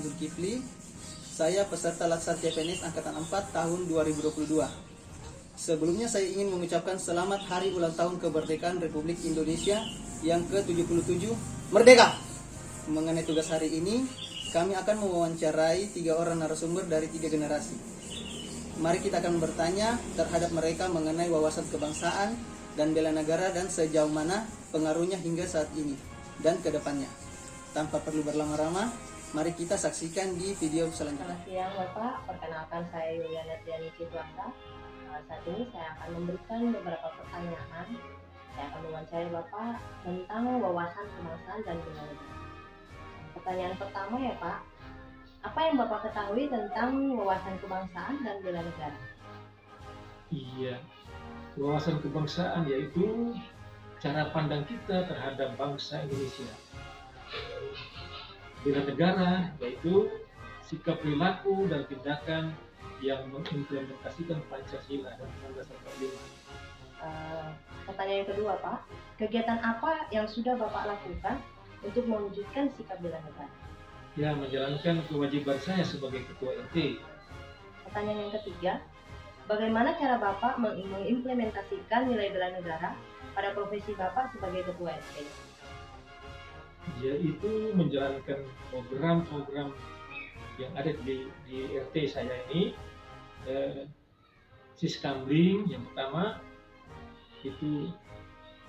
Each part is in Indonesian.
Zulkifli. Saya peserta Laksar CPNS Angkatan 4 tahun 2022. Sebelumnya saya ingin mengucapkan selamat hari ulang tahun kemerdekaan Republik Indonesia yang ke-77 Merdeka. Mengenai tugas hari ini, kami akan mewawancarai 3 orang narasumber dari 3 generasi. Mari kita akan bertanya terhadap mereka mengenai wawasan kebangsaan dan bela negara dan sejauh mana pengaruhnya hingga saat ini dan ke depannya. Tanpa perlu berlama-lama, mari kita saksikan di video selanjutnya. Selamat siang Bapak, perkenalkan saya Yuliana Triani Citwasa. Saat ini saya akan memberikan beberapa pertanyaan. Saya akan mewawancarai Bapak tentang wawasan kebangsaan dan bela negara. Pertanyaan pertama ya Pak, apa yang Bapak ketahui tentang wawasan kebangsaan dan bela negara? Iya, wawasan kebangsaan yaitu cara pandang kita terhadap bangsa Indonesia. Bela negara yaitu sikap perilaku dan tindakan yang mengimplementasikan Pancasila dan Undang-Undang 45. Pertanyaan yang kedua Pak, kegiatan apa yang sudah Bapak lakukan untuk mewujudkan sikap bela negara? Ya, menjalankan kewajiban saya sebagai Ketua RT. Pertanyaan yang ketiga, bagaimana cara Bapak mengimplementasikan nilai bela negara pada profesi Bapak sebagai Ketua RT? Yaitu menjalankan program-program yang ada di RT saya ini. Siskamling yang pertama, itu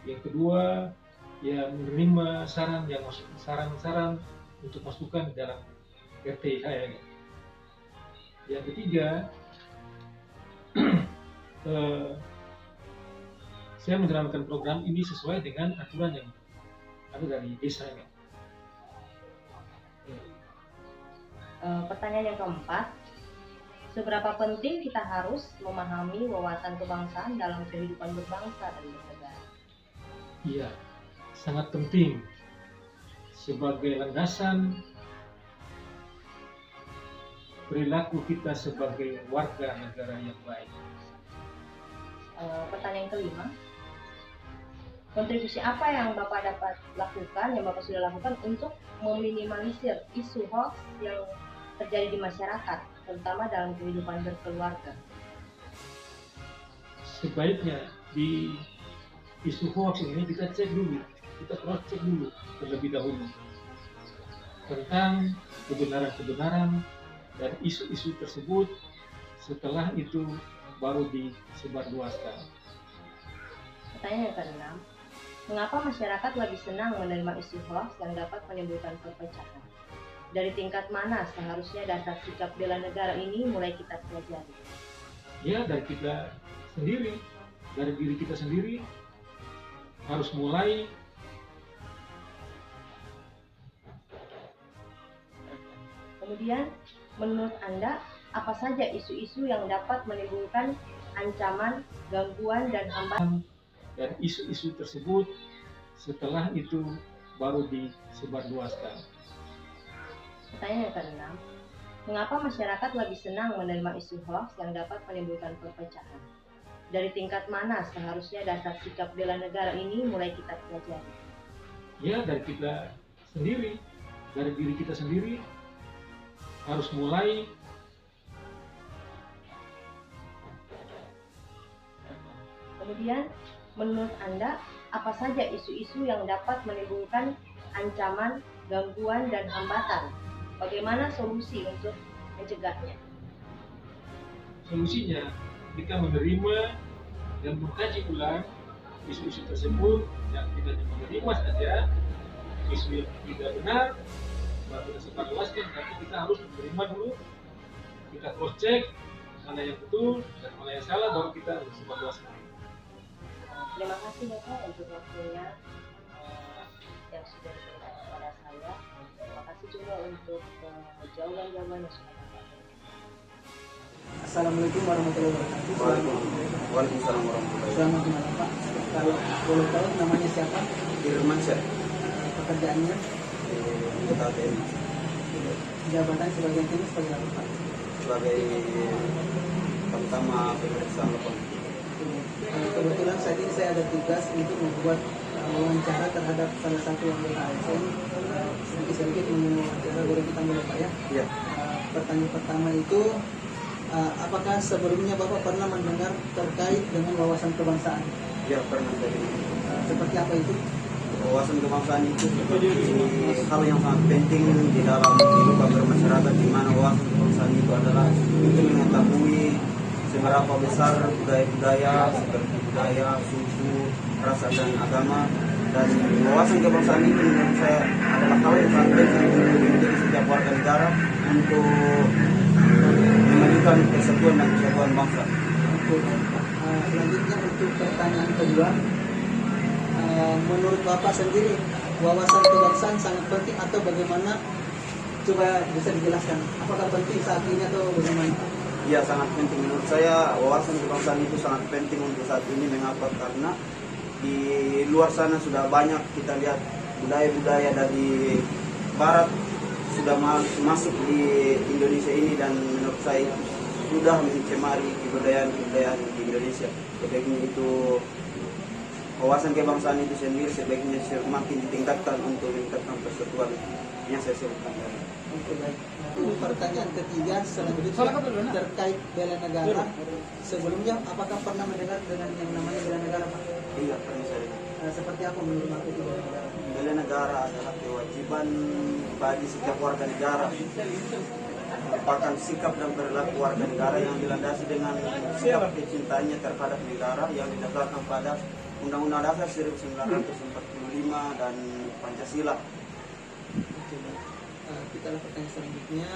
yang kedua ya menerima saran-saran untuk masukan dalam RT saya ini. Yang ketiga, saya menjalankan program ini sesuai dengan aturan yang ada dari desa ini. Pertanyaan yang keempat, seberapa penting kita harus memahami wawasan kebangsaan dalam kehidupan berbangsa dan bernegara? Iya, sangat penting sebagai landasan perilaku kita sebagai warga negara yang baik. Pertanyaan kelima, kontribusi apa yang Bapak dapat lakukan, yang Bapak sudah lakukan untuk meminimalisir isu hoax yang terjadi di masyarakat, terutama dalam kehidupan berkeluarga? Sebaiknya di isu hoax ini kita cek dulu, kita cross check dulu terlebih dahulu tentang kebenaran-kebenaran dan isu-isu tersebut. Setelah itu baru disebarluaskan. Pertanyaan yang keenam, mengapa masyarakat lebih senang menerima isu hoax yang dapat menimbulkan perpecahan? Dari tingkat mana seharusnya dasar sikap bela negara ini mulai kita pelajari? Ya, dari kita sendiri, dari diri kita sendiri harus mulai. Kemudian, menurut Anda, apa saja isu-isu yang dapat menimbulkan ancaman, gangguan, dan hambatan? Dan isu-isu tersebut setelah itu baru disebarluaskan. Pertanyaan yang keenam, mengapa masyarakat lebih senang menerima isu hoax yang dapat menimbulkan perpecahan? Dari tingkat mana seharusnya dasar sikap bela negara ini mulai kita pelajari? Ya, dari kita sendiri, dari diri kita sendiri harus mulai. Kemudian, menurut Anda, apa saja isu-isu yang dapat menimbulkan ancaman, gangguan, dan hambatan? Bagaimana solusi untuk mencegahnya? Solusinya, kita menerima dan mengkaji ulang isu-isu tersebut, yang tidak menerima saja isu yang tidak benar baru kita sebarluaskan, tapi kita harus menerima dulu, kita cross check mana yang betul dan mana yang salah, baru kita harus sebarluaskan. Terima kasih Bapak untuk waktunya yang sudah diberikan kepada saya. Terima kasih juga untuk jawaban-jawaban yang sudah Bapak berikan. Assalamualaikum warahmatullahi wabarakatuh. Waalaikumsalam warahmatullahi wabarakatuh. Selamat malam Pak. Kalau boleh tahu namanya siapa? Irmansyah, Pekerjaannya? Kota TNI, Jabatan sebagai ini sebagai apa Pak? sebagai pertama pemeriksaan lapangan. Kebetulan saat ini saya ada tugas untuk membuat wawancara terhadap salah satu anggota ASN. Sedikit-sedikit wawancara, baru kita mulai Pak ya. Iya. Pertanyaan pertama itu, apakah sebelumnya Bapak pernah mendengar terkait dengan wawasan kebangsaan? Iya, pernah dari Seperti apa itu? wawasan kebangsaan itu seperti hal yang sangat penting di dalam kehidupan bermasyarakat, di mana wawasan kebangsaan itu adalah untuk mengetahui seberapa besar budaya-budaya seperti budaya, suku, ras dan agama. Dan wawasan kebangsaan itu menurut saya adalah hal yang sangat penting untuk dimiliki setiap warga negara untuk memajukan persatuan dan kesatuan bangsa. Selanjutnya untuk pertanyaan kedua, menurut Bapak sendiri wawasan kebangsaan sangat penting atau bagaimana? Coba bisa dijelaskan. Apakah penting saat ini atau bagaimana? Ya, sangat penting menurut saya. Wawasan kebangsaan itu sangat penting untuk saat ini. Mengapa? Karena di luar sana sudah banyak kita lihat budaya-budaya dari barat sudah masuk di Indonesia ini, dan menurut saya sudah mencemari kebudayaan di Indonesia. Sebaiknya itu wawasan kebangsaan itu sendiri sebaiknya semakin ditingkatkan untuk meningkatkan persatuan yang saya sebutkan tadi. Oke, baik. Pertanyaan ketiga selanjutnya terkait bela negara. Sebelumnya apakah pernah mendengar dengan yang namanya bela negara, Pak? Iya, pernah saya dengar. Seperti apa menurut Bapak itu bela negara? Bela negara adalah kewajiban bagi setiap warga negara, merupakan sikap dan perilaku warga negara yang dilandasi dengan sikap kecintaannya terhadap negara yang didasarkan pada Undang-Undang Dasar 1945 dan Pancasila. Oke, baik. Kita lihat pertanyaan selanjutnya.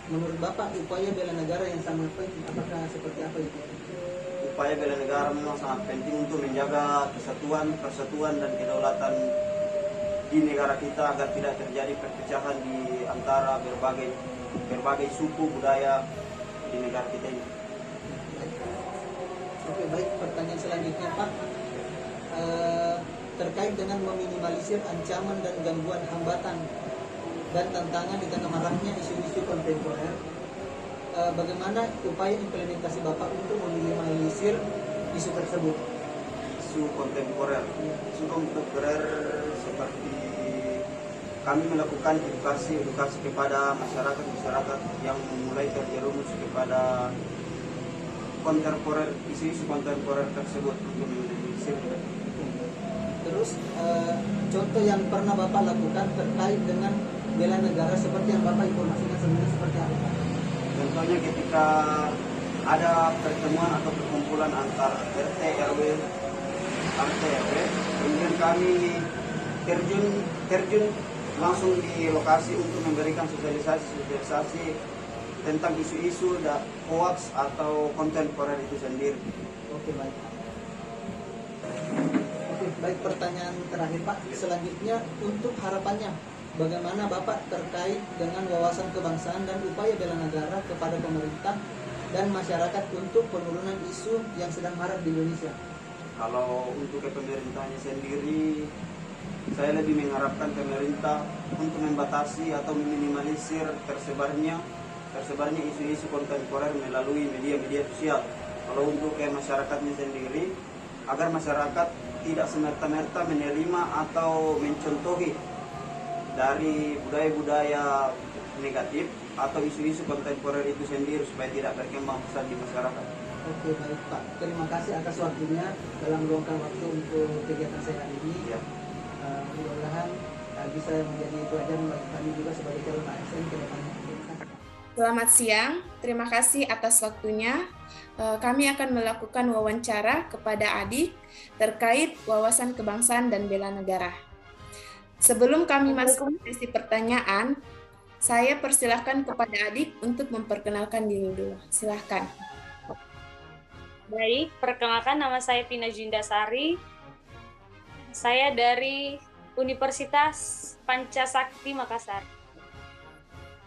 Menurut Bapak upaya bela negara yang sangat penting, apakah seperti apa itu? Upaya bela negara memang sangat penting untuk menjaga persatuan dan kedaulatan di negara kita agar tidak terjadi perpecahan di antara berbagai suku budaya di negara kita ini. Oke, baik. Pertanyaan selanjutnya, Pak, terkait dengan meminimalisir ancaman dan gangguan hambatan dan tantangan di tengah maraknya isu-isu kontemporer. Bagaimana upaya implementasi Bapak untuk meminimalisir isu tersebut? Isu kontemporer seperti kami melakukan edukasi kepada masyarakat yang mulai terjerumus kepada isu-isu kontemporer tersebut untuk meminimalisir. Terus contoh yang pernah Bapak lakukan terkait dengan bela negara seperti yang Bapak informasikan sebelumnya seperti apa? Contohnya ketika ada pertemuan atau perkumpulan antar RT RW, kemudian kami terjun langsung di lokasi untuk memberikan sosialisasi tentang isu-isu hoax atau kontemporer itu sendiri. Oke, baik. Oke, baik. Pertanyaan terakhir, Pak. Selanjutnya untuk harapannya, bagaimana Bapak terkait dengan wawasan kebangsaan dan upaya bela negara kepada pemerintah dan masyarakat untuk penurunan isu yang sedang marak di Indonesia? Kalau untuk ke pemerintahnya sendiri, saya lebih mengharapkan pemerintah untuk membatasi atau meminimalisir tersebarnya isu-isu kontemporer melalui media-media sosial. Kalau untuk ke masyarakatnya sendiri, agar masyarakat tidak semerta-merta menerima atau mencontohi dari budaya-budaya negatif atau isu-isu kontemporer itu sendiri supaya tidak berkembang besar di masyarakat. Oke, baik Pak. Terima kasih atas waktunya dalam meluangkan waktu untuk kegiatan saya hari ini. Ya. Mudah-mudahan bisa menjadi pelajaran bagi kami juga sebagai calon ASN ke depannya. Selamat siang, terima kasih atas waktunya. Kami akan melakukan wawancara kepada adik terkait wawasan kebangsaan dan bela negara. Sebelum kami masuk ke sesi pertanyaan, saya persilahkan kepada adik untuk memperkenalkan diri dulu. Silahkan. Baik, perkenalkan nama saya Vina Jindasari. Saya dari Universitas Pancasakti Makassar.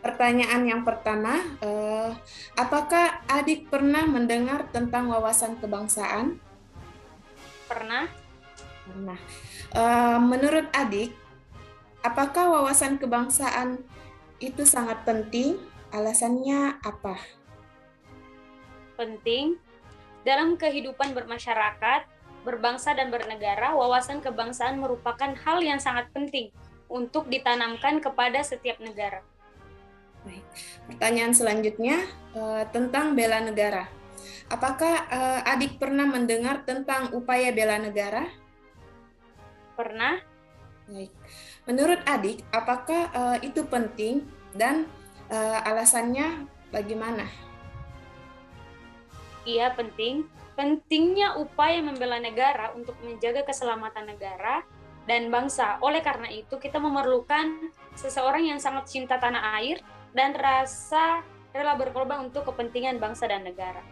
Pertanyaan yang pertama, apakah adik pernah mendengar tentang wawasan kebangsaan? Pernah? Pernah. Menurut adik, apakah wawasan kebangsaan itu sangat penting? Alasannya apa? Penting. Dalam kehidupan bermasyarakat, berbangsa dan bernegara, wawasan kebangsaan merupakan hal yang sangat penting untuk ditanamkan kepada setiap negara. Baik. Pertanyaan selanjutnya tentang bela negara. Apakah adik pernah mendengar tentang upaya bela negara? Pernah? Baik. Menurut adik, apakah itu penting dan alasannya bagaimana? Iya, penting. Pentingnya upaya membela negara untuk menjaga keselamatan negara dan bangsa. Oleh karena itu, kita memerlukan seseorang yang sangat cinta tanah air dan rasa rela berkorban untuk kepentingan bangsa dan negara.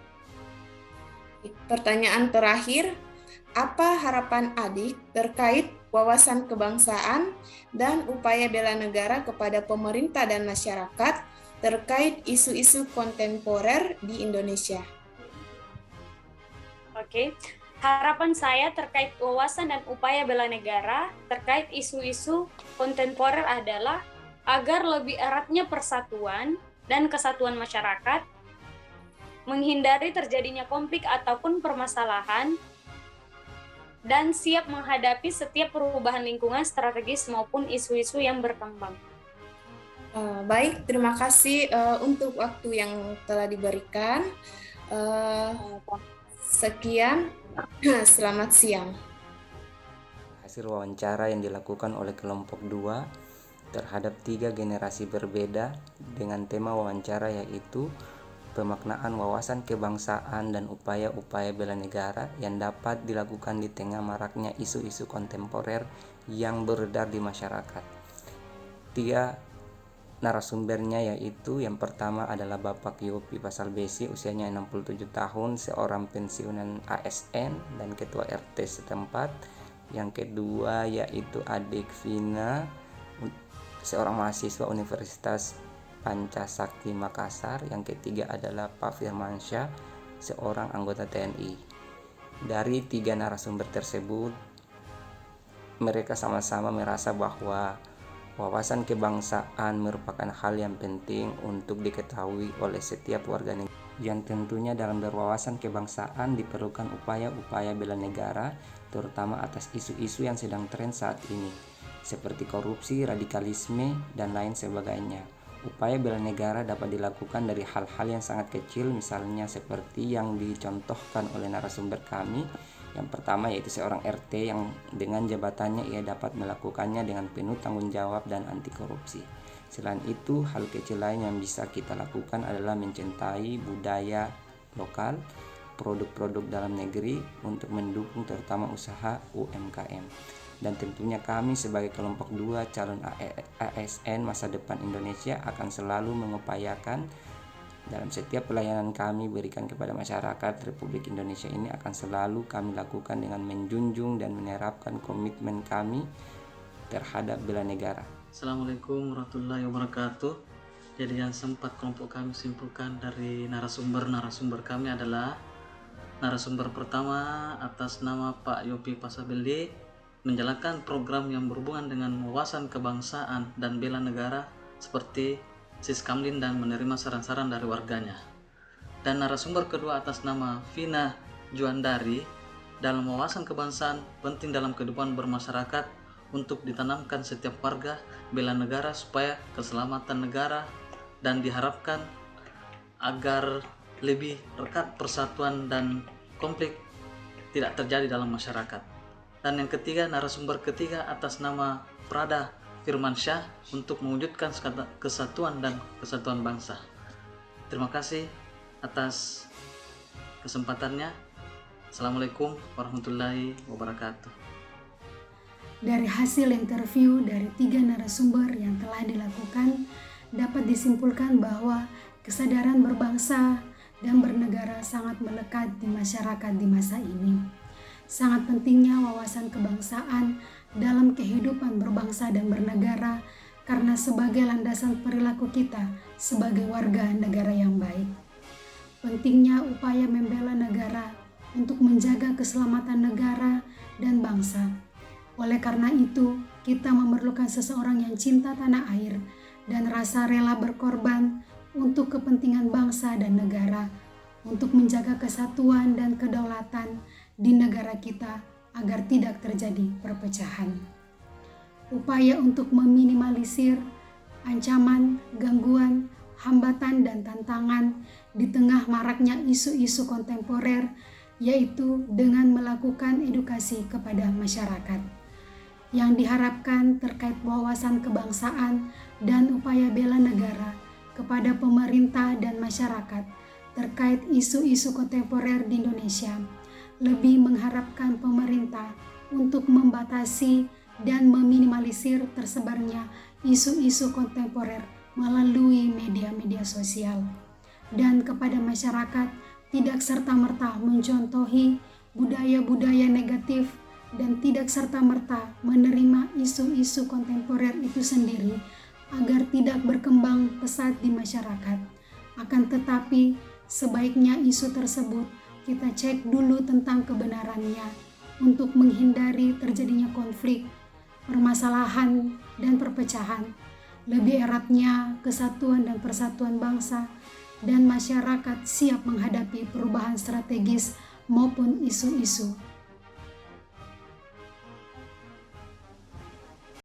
Pertanyaan terakhir, apa harapan adik terkait wawasan kebangsaan dan upaya bela negara kepada pemerintah dan masyarakat terkait isu-isu kontemporer di Indonesia? Oke. Harapan saya terkait wawasan dan upaya bela negara terkait isu-isu kontemporer adalah agar lebih eratnya persatuan dan kesatuan masyarakat, menghindari terjadinya konflik ataupun permasalahan, dan siap menghadapi setiap perubahan lingkungan strategis maupun isu-isu yang berkembang. Baik, terima kasih untuk waktu yang telah diberikan. Sekian, selamat siang. Hasil wawancara yang dilakukan oleh kelompok 2 terhadap 3 generasi berbeda dengan tema wawancara yaitu pemaknaan wawasan kebangsaan dan upaya-upaya bela negara yang dapat dilakukan di tengah maraknya isu-isu kontemporer yang beredar di masyarakat. 3 narasumbernya yaitu yang pertama adalah Bapak Yopi Pasal Besi, usianya 67 tahun, seorang pensiunan ASN dan ketua RT setempat. Yang kedua yaitu Adik Vina, seorang mahasiswa Universitas Pancasakti Makassar. Yang ketiga adalah Pak Firmansyah, seorang anggota TNI. Dari 3 narasumber tersebut, mereka sama-sama merasa bahwa wawasan kebangsaan merupakan hal yang penting untuk diketahui oleh setiap warga negara. Yang tentunya dalam berwawasan kebangsaan diperlukan upaya-upaya bela negara, terutama atas isu-isu yang sedang tren saat ini, seperti korupsi, radikalisme, dan lain sebagainya. Upaya bela negara dapat dilakukan dari hal-hal yang sangat kecil, misalnya seperti yang dicontohkan oleh narasumber kami. Yang pertama yaitu seorang RT yang dengan jabatannya ia dapat melakukannya dengan penuh tanggung jawab dan anti korupsi. Selain itu, hal kecil lain yang bisa kita lakukan adalah mencintai budaya lokal, produk-produk dalam negeri untuk mendukung terutama usaha UMKM. Dan tentunya kami sebagai kelompok 2 calon ASN masa depan Indonesia akan selalu mengupayakan dalam setiap pelayanan kami berikan kepada masyarakat Republik Indonesia ini akan selalu kami lakukan dengan menjunjung dan menerapkan komitmen kami terhadap bela negara. Assalamualaikum warahmatullahi wabarakatuh. Jadi yang sempat kelompok kami simpulkan dari narasumber kami adalah narasumber pertama atas nama Pak Yopi Pasabeldi menjalankan program yang berhubungan dengan wawasan kebangsaan dan bela negara seperti Siskamlin dan menerima saran-saran dari warganya. Dan narasumber kedua atas nama Vina Juandari dalam wawasan kebangsaan penting dalam kehidupan bermasyarakat untuk ditanamkan setiap warga bela negara supaya keselamatan negara dan diharapkan agar lebih rekat persatuan dan konflik tidak terjadi dalam masyarakat. Dan yang ketiga, narasumber ketiga atas nama Prada Firmansyah untuk mewujudkan kesatuan dan kesatuan bangsa. Terima kasih atas kesempatannya. Assalamualaikum warahmatullahi wabarakatuh. Dari hasil interview dari 3 narasumber yang telah dilakukan, dapat disimpulkan bahwa kesadaran berbangsa dan bernegara sangat melekat di masyarakat di masa ini. Sangat pentingnya wawasan kebangsaan dalam kehidupan berbangsa dan bernegara karena sebagai landasan perilaku kita sebagai warga negara yang baik. Pentingnya upaya membela negara untuk menjaga keselamatan negara dan bangsa. Oleh karena itu, kita memerlukan seseorang yang cinta tanah air dan rasa rela berkorban untuk kepentingan bangsa dan negara, untuk menjaga kesatuan dan kedaulatan di negara kita agar tidak terjadi perpecahan. Upaya untuk meminimalisir ancaman, gangguan, hambatan, dan tantangan di tengah maraknya isu-isu kontemporer, yaitu dengan melakukan edukasi kepada masyarakat. Yang diharapkan terkait wawasan kebangsaan dan upaya bela negara kepada pemerintah dan masyarakat terkait isu-isu kontemporer di Indonesia, lebih mengharapkan pemerintah untuk membatasi dan meminimalisir tersebarnya isu-isu kontemporer melalui media-media sosial, dan kepada masyarakat tidak serta-merta mencontohi budaya-budaya negatif dan tidak serta-merta menerima isu-isu kontemporer itu sendiri agar tidak berkembang pesat di masyarakat. Akan tetapi, sebaiknya isu tersebut kita cek dulu tentang kebenarannya untuk menghindari terjadinya konflik, permasalahan, dan perpecahan. Lebih eratnya kesatuan dan persatuan bangsa dan masyarakat siap menghadapi perubahan strategis maupun isu-isu